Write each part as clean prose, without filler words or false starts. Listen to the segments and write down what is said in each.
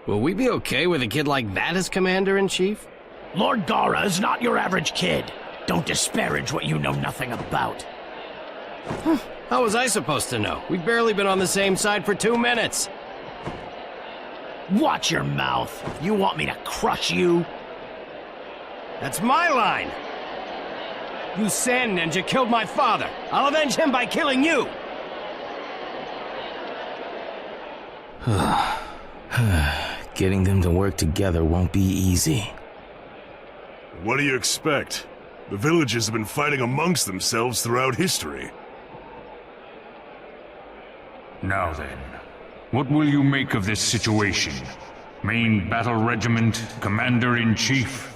Will we be okay with a kid like that as Commander-in-Chief? Lord Gaara is not your average kid. Don't disparage what you know nothing about. How was I supposed to know? We've barely been on the same side for 2 minutes. Watch your mouth. You want me to crush you? That's my line. You sand ninja killed my father. I'll avenge him by killing you. Getting them to work together won't be easy. What do you expect? The villages have been fighting amongst themselves throughout history. Now then, what will you make of this situation? Main battle regiment, Commander-in-Chief?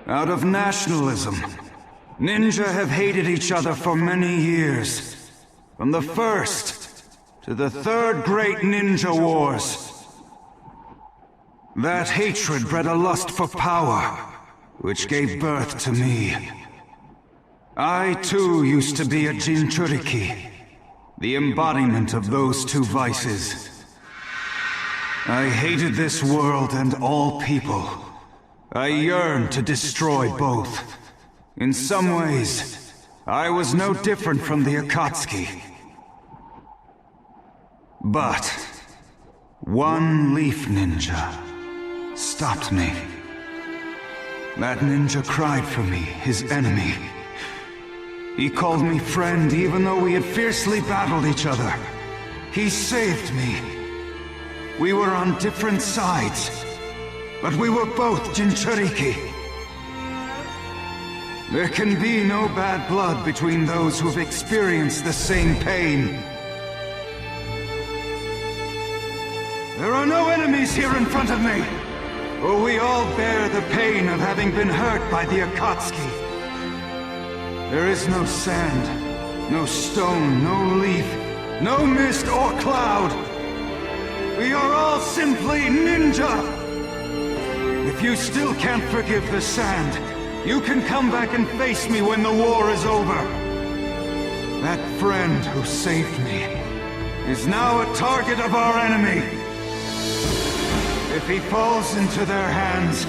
Out of nationalism, ninja have hated each other for many years. From the first to the third great ninja wars. That hatred bred a lust for power, which gave birth to me. I too used to be a Jinchuriki, the embodiment of those two vices. I hated this world and all people. I yearned to destroy both. In some ways, I was no different from the Akatsuki. But one leaf ninja stopped me. That ninja cried for me, his enemy. He called me friend even though we had fiercely battled each other. He saved me. We were on different sides, but we were both Jinchuriki. There can be no bad blood between those who have experienced the same pain. There are no enemies here in front of me, for we all bear the pain of having been hurt by the Akatsuki. There is no sand, no stone, no leaf, no mist or cloud. We are all simply ninja. If you still can't forgive the sand, you can come back and face me when the war is over. That friend who saved me is now a target of our enemy. If he falls into their hands,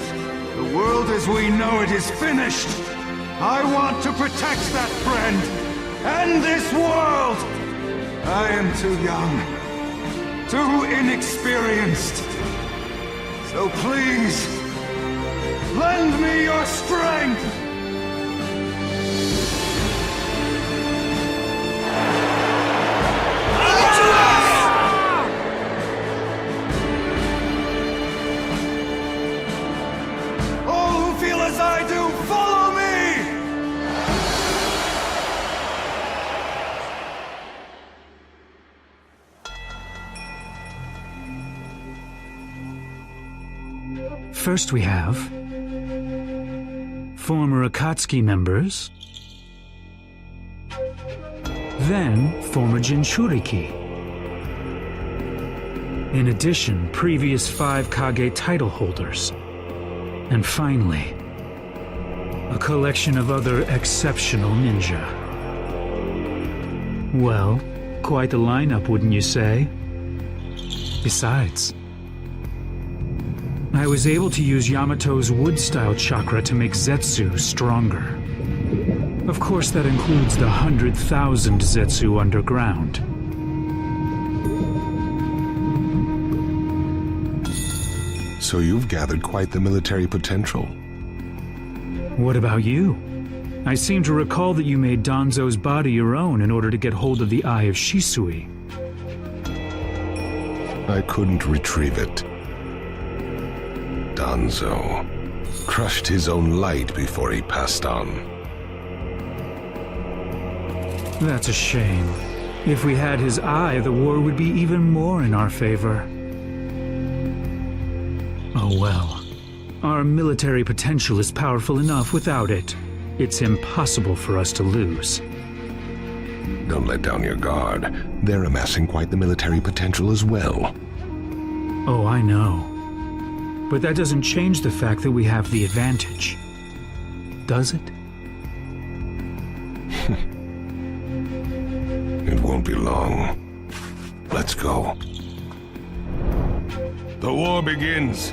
the world as we know it is finished. I want to protect that friend, and this world! I am too young, too inexperienced. So please, lend me your strength! All who feel as I do, follow me! First we have former Akatsuki members, then former Jinchuriki. In addition, previous 5 Kage title holders. And finally, a collection of other exceptional ninja. Well, quite the lineup, wouldn't you say? Besides, I was able to use Yamato's wood-style chakra to make Zetsu stronger. Of course, that includes the 100,000 Zetsu underground. So you've gathered quite the military potential. What about you? I seem to recall that you made Danzo's body your own in order to get hold of the Eye of Shisui. I couldn't retrieve it. Danzo crushed his own light before he passed on. That's a shame. If we had his eye, the war would be even more in our favor. Oh well. Our military potential is powerful enough without it. It's impossible for us to lose. Don't let down your guard. They're amassing quite the military potential as well. Oh, I know. But that doesn't change the fact that we have the advantage. Does it? It won't. won't be long. Let's go. The war begins.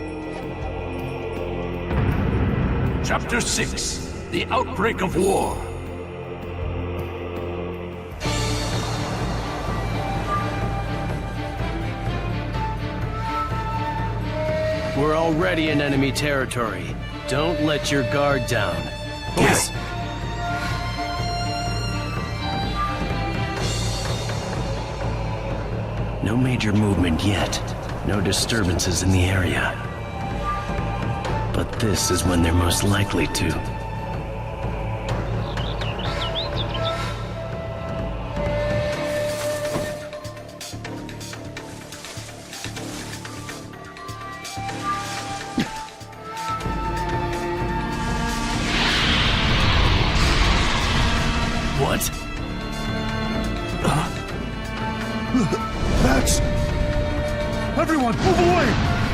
Chapter 6, The Outbreak of War. We're already in enemy territory. Don't let your guard down. Yes. No major movement yet. No disturbances in the area. But this is when they're most likely to. What? That's... Everyone, move away!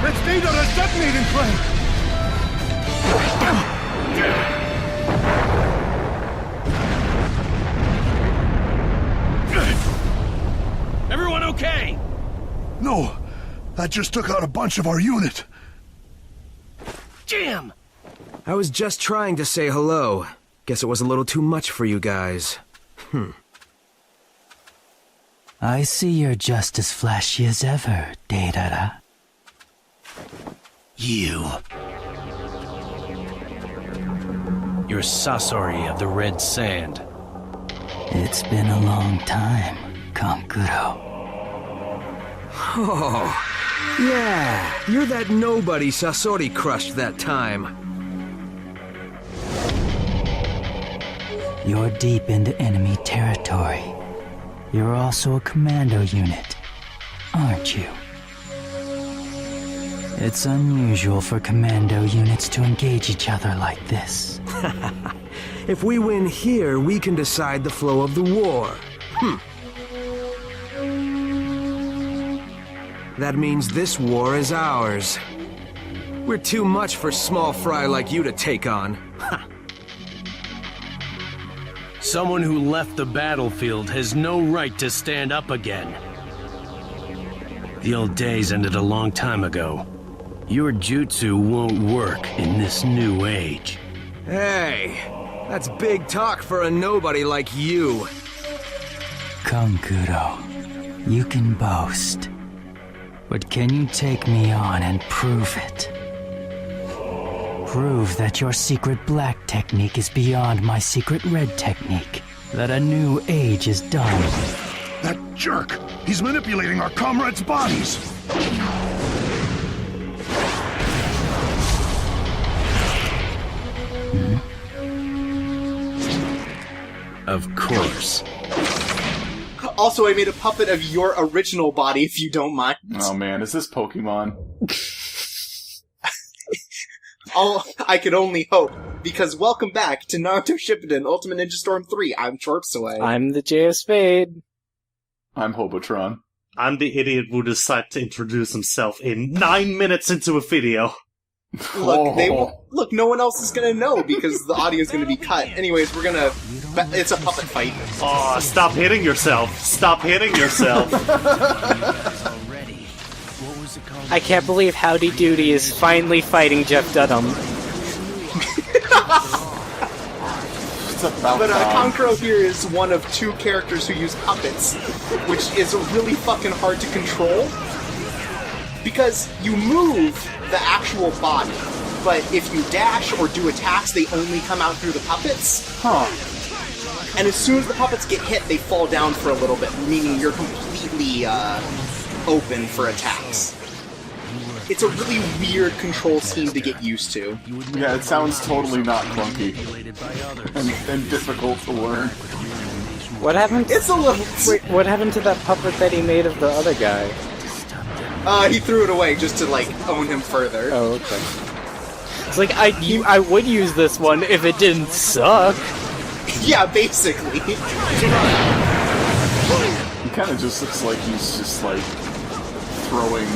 It's Nita that's detonating flame! Everyone okay? No, that just took out a bunch of our unit. Damn! I was just trying to say hello. Guess it was a little too much for you guys. I see you're just as flashy as ever, Deidara. You're Sasori of the Red Sand. It's been a long time, Kankuro. Oh, yeah, you're that nobody Sasori crushed that time. You're deep into enemy territory. You're also a commando unit, aren't you? It's unusual for commando units to engage each other like this. If we win here, we can decide the flow of the war. That means this war is ours. We're too much for small fry like you to take on. Someone who left the battlefield has no right to stand up again. The old days ended a long time ago. Your jutsu won't work in this new age. Hey, that's big talk for a nobody like you. Kankuro, you can boast. But can you take me on and prove it? Prove that your secret black technique is beyond my secret red technique. That a new age is done. That jerk! He's manipulating our comrades' bodies! Of course. Also, I made a puppet of your original body, if you don't mind. Oh man, is this Pokemon? I could only hope, because welcome back to Naruto Shippuden Ultimate Ninja Storm 3. I'm Chorpsaway. I'm the J of Spade. I'm Hobotron. I'm the idiot who decided to introduce himself in 9 minutes into a video. Look, no one else is gonna know because the audio is gonna be cut. Anyways, it's a puppet fight. Oh, stop hitting yourself. Stop hitting yourself. I can't believe Howdy Doody is finally fighting Jeff Dunham. But Kankuro here is one of two characters who use puppets, which is really fucking hard to control. Because you move the actual body, but if you dash or do attacks, they only come out through the puppets. And as soon as the puppets get hit, they fall down for a little bit, meaning you're completely open for attacks. It's a really weird control scheme to get used to. Yeah, it sounds totally not clunky and difficult to learn. What happened? It's a little. Wait, what happened to that puppet that he made of the other guy? He threw it away just to own him further. Oh, okay. It's like I would use this one if it didn't suck. Yeah, basically. He kind of just looks like he's just throwing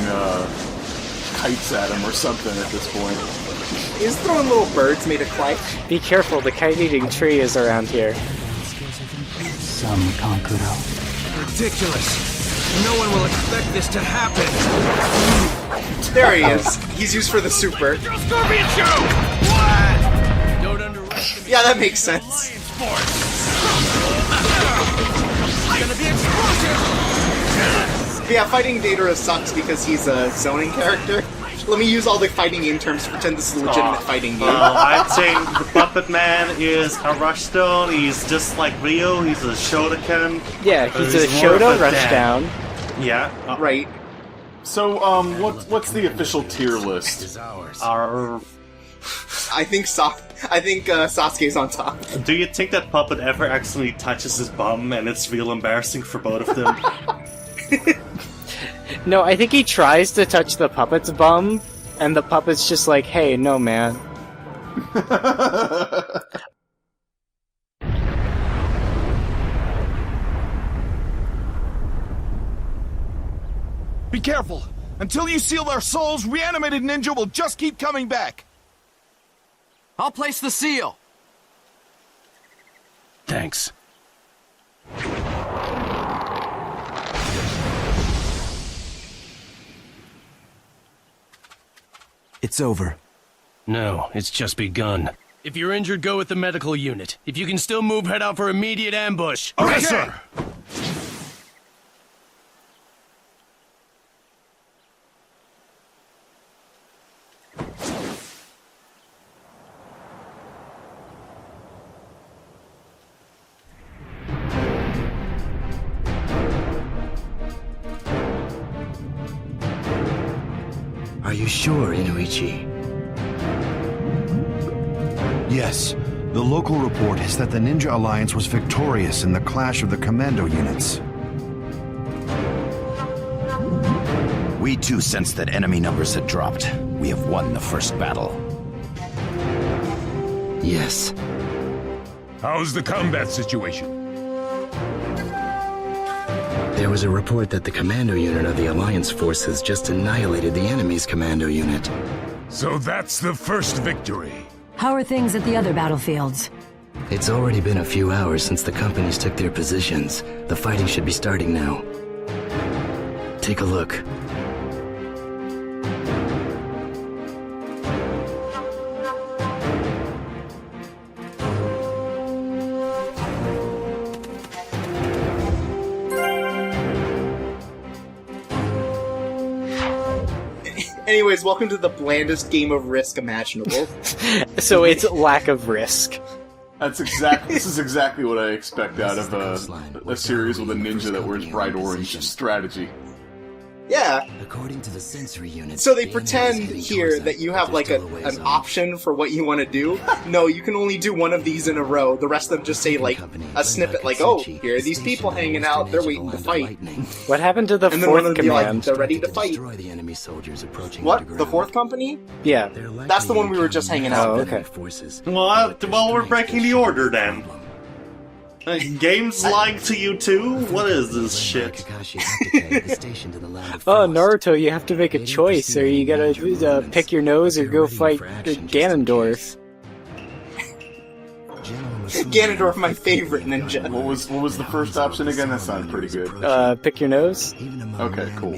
kites at him or something at this point. He's throwing little birds made of clay. Be careful, the kite-eating tree is around here. Some Kankuro. ridiculous. No one will expect this to happen. There he is. He's used for the super. Scorpion show! Don't underestimate. Yeah, that makes sense. Gonna be explosive! But yeah, fighting Datara sucks because he's a zoning character. Let me use all the fighting game terms to pretend this is a legitimate fighting game. I think the Puppet Man is a Rushdown. He's just like Rio. He's a Shotokan. Yeah, he's a Shoto Rushdown. Yeah. Right. So, what's the official tier list? Our... I think Sasuke's on top. Do you think that Puppet ever accidentally touches his bum and it's real embarrassing for both of them? No, I think he tries to touch the puppet's bum, and the puppet's just like, hey, no, man. Be careful! Until you seal their souls, reanimated ninja will just keep coming back! I'll place the seal. Thanks. It's over. No, it's just begun. If you're injured, go with the medical unit. If you can still move, head out for immediate ambush. Okay, sir! Are you sure, Inuichi? Yes. The local report is that the Ninja Alliance was victorious in the clash of the commando units. We too sensed that enemy numbers had dropped. We have won the first battle. Yes. How's the combat situation? There was a report that the commando unit of the Alliance forces just annihilated the enemy's commando unit. So that's the first victory. How are things at the other battlefields? It's already been a few hours since the companies took their positions. The fighting should be starting now. Take a look. Anyways, welcome to the blandest game of Risk imaginable. So it's lack of risk. This is exactly what I expect out of a series with a ninja that wears bright orange strategy. Yeah. According to the sensory unit. So they pretend here that you have like an option for what you want to do. No, you can only do one of these in a row. The rest of them just say like a snippet like, oh, here are these people hanging out, they're waiting to fight. What happened to the and then one of fourth them be like, command? they're ready to fight. What? The fourth company? Yeah. That's the one we were just hanging out with. Okay. Well, we're breaking the order then. Games lying to you too? What is this shit? Oh, Naruto, you have to make a choice. Or you gotta pick your nose or go fight Ganondorf. Ganondorf, my favorite ninja. What was the first option again? That sounded pretty good. Pick your nose. Okay, cool.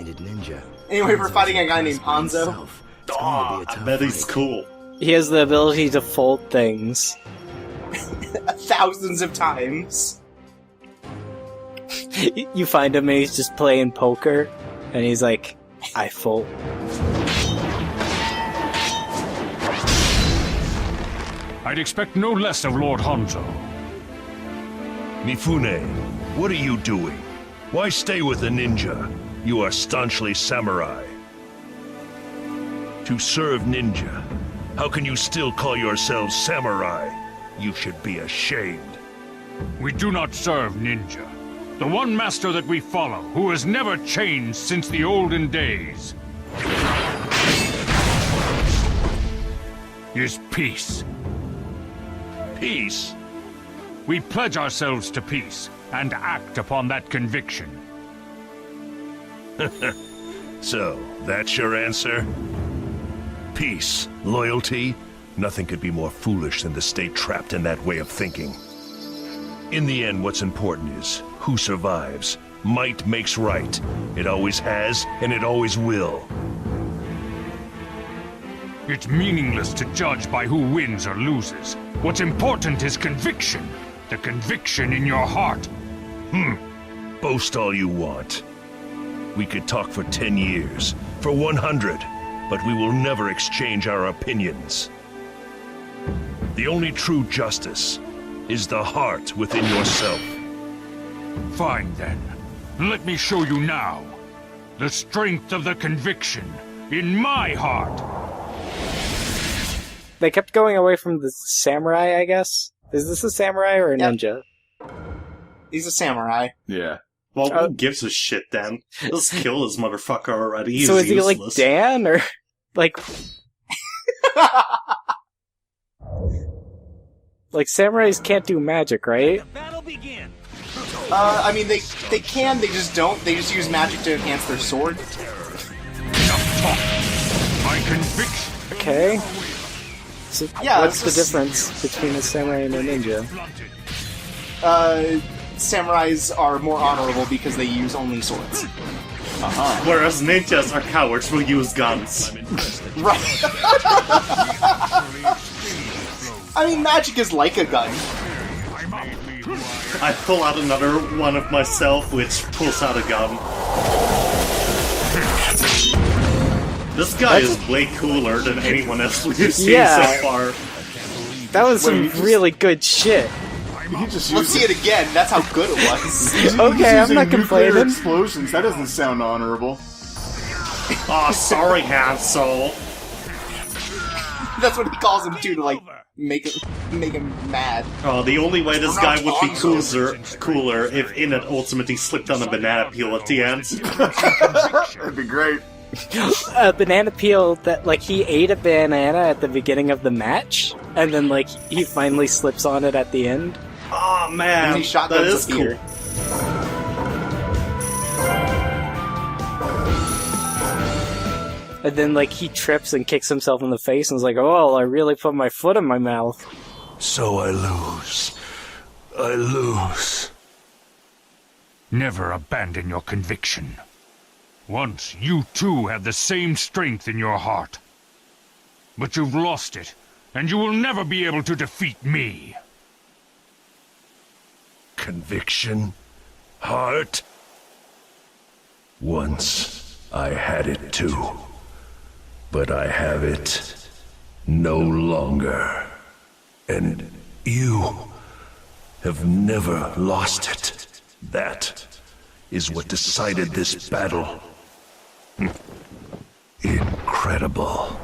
Anyway, we're fighting a guy named Hanzo. Oh, I bet he's cool. He has the ability to fold things. Thousands of times. You find him and he's just playing poker, and he's like, I fold. I'd expect no less of Lord Hanzo. Mifune, what are you doing? Why stay with the ninja? You are staunchly samurai. To serve ninja, how can you still call yourselves samurai? You should be ashamed. We do not serve ninja. The one master that we follow, who has never changed since the olden days, is peace. Peace? We pledge ourselves to peace, and act upon that conviction. So, that's your answer? Peace, loyalty? Nothing could be more foolish than to stay trapped in that way of thinking. In the end, what's important is who survives, Might makes right. It always has, and it always will. It's meaningless to judge by who wins or loses. What's important is conviction. The conviction in your heart. Boast all you want. We could talk for 10 years, for 100, but we will never exchange our opinions. The only true justice is the heart within yourself. Fine then. Let me show you now. The strength of the conviction in my heart. They kept going away from the samurai, I guess? Is this a samurai or a ninja? He's a samurai. Yeah. Well, who gives a shit then? Let's kill this motherfucker already. He's so is useless. he like Dan, or like... like, samurais can't do magic, right? I mean, they can, they just don't. They just use magic to enhance their sword. My conviction. Okay. So Yeah, what's the it's just- difference between a samurai and a ninja? Samurais are more honorable because they use only swords. Whereas ninjas are cowards who use guns. Right. I mean, magic is like a gun. I pull out another one of myself, which pulls out a gun. This guy is way cooler than anyone else we've seen so far. That was some really good shit. Let's see it again. That's how good it was. Okay, I'm not complaining. Explosions. That doesn't sound honorable. Oh, sorry, Hanzo. That's what he calls him too, to like make him mad. Oh, the only way this guy would be cooler if in it ultimately slipped on a banana peel at the end. That'd be great. A banana peel that, like, he ate a banana at the beginning of the match, and then, like, he finally slips on it at the end. Oh man, And he that shotguns is the cool. beer. And then, like, he trips and kicks himself in the face and is like, oh, I really put my foot in my mouth. So I lose. I lose. Never abandon your conviction. Once you too had the same strength in your heart. But you've lost it, and you will never be able to defeat me. Conviction? Heart? Once I had it too. But I have it no longer. And you have never lost it. That is what decided this battle. Incredible.